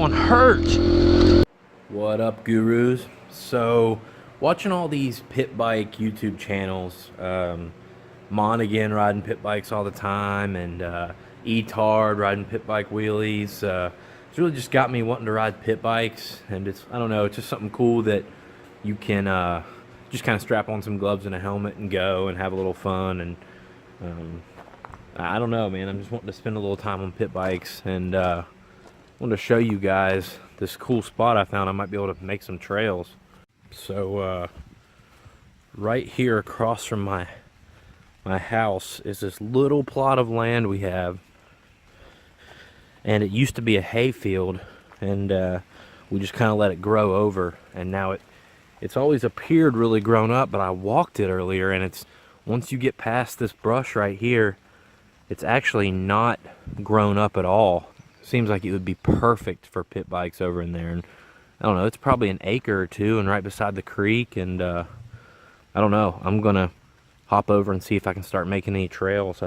one hurt. What up, gurus? So, watching all these pit bike YouTube channels, Monaghan riding pit bikes all the time, and E-Tard riding pit bike wheelies. It's really just got me wanting to ride pit bikes, and I don't know, it's just something cool that you can just kind of strap on some gloves and a helmet and go and have a little fun. And I don't know, man, I'm just wanting to spend a little time on pit bikes, and I wanted to show you guys this cool spot I found. I might be able to make some trails. So right here across from my house is this little plot of land we have, and it used to be a hay field, and we just kind of let it grow over, and now it's always appeared really grown up, but I walked it earlier, and it's, once you get past this brush right here, it's actually not grown up at all. Seems like it would be perfect for pit bikes over in there. And I don't know, it's probably an acre or two and right beside the creek, and I don't know, I'm gonna hop over and see if I can start making any trails.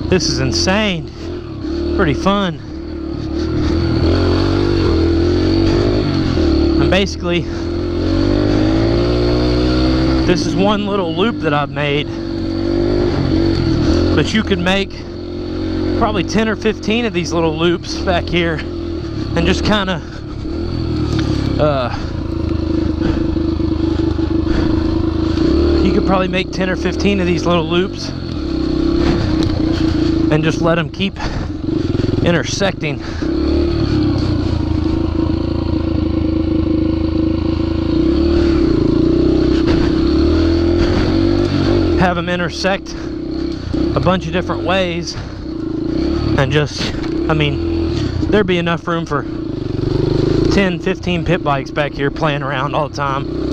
This is insane. Pretty fun. And basically, this is one little loop that I've made, but you could make probably 10 or 15 of these little loops back here and just kind of you could I'd probably make 10 or 15 of these little loops and just let them keep intersecting. Have them intersect a bunch of different ways, and just, I mean, there'd be enough room for 10, 15 pit bikes back here playing around all the time.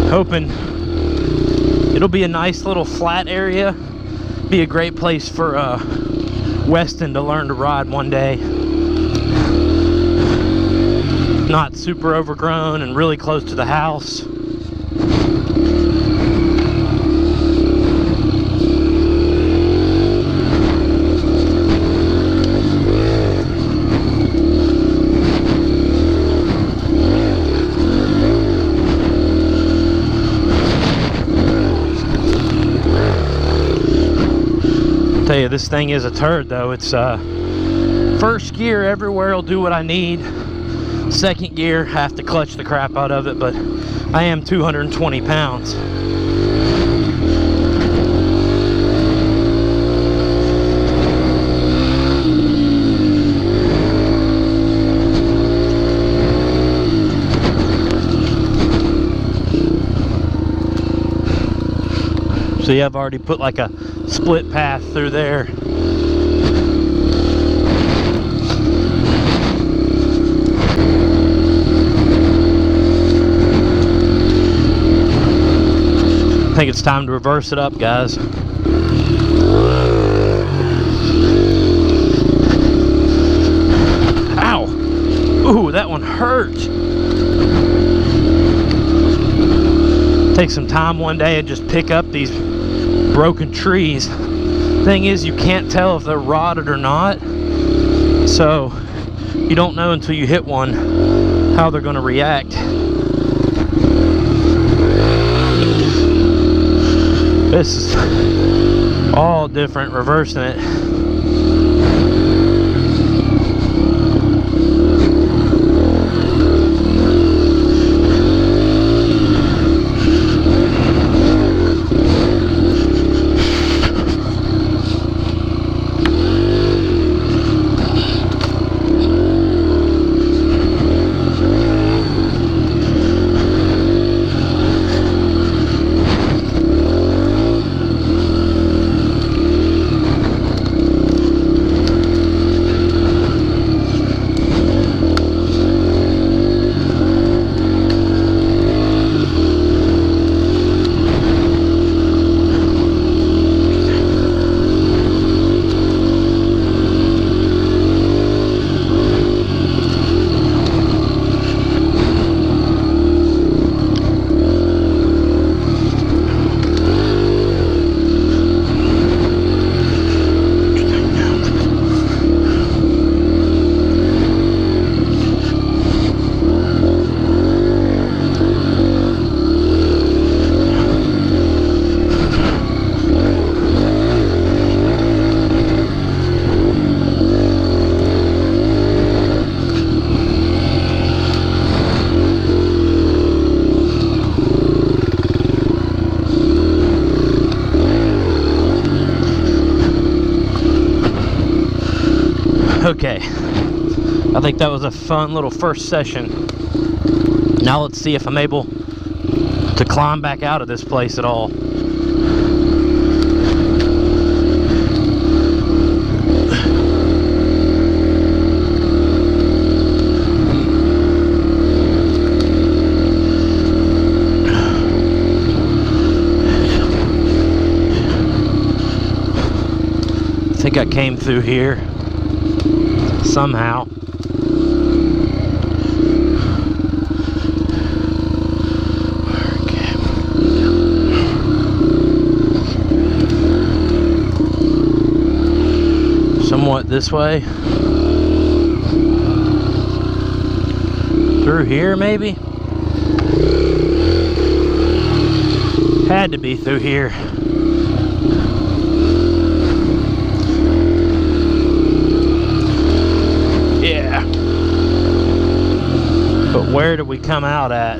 Hoping it'll be a nice little flat area, be a great place for Weston to learn to ride one day. Not super overgrown and really close to the house. Tell you, this thing is a turd though. It's first gear everywhere will do what I need. Second gear, have to clutch the crap out of it, but I am 220 pounds. See, I've already put like a split path through there. I think it's time to reverse it up, guys. Ow! Ooh, that one hurt. Take some time one day and just pick up these broken trees. Thing is, you can't tell if they're rotted or not, so you don't know until you hit one how they're going to react. This is all different, reversing it. Okay, I think that was a fun little first session. Now let's see if I'm able to climb back out of this place at all. I think I came through here. somehow. Somewhat this way. Through here, maybe? Had to be through here. Yeah. But where did we come out at?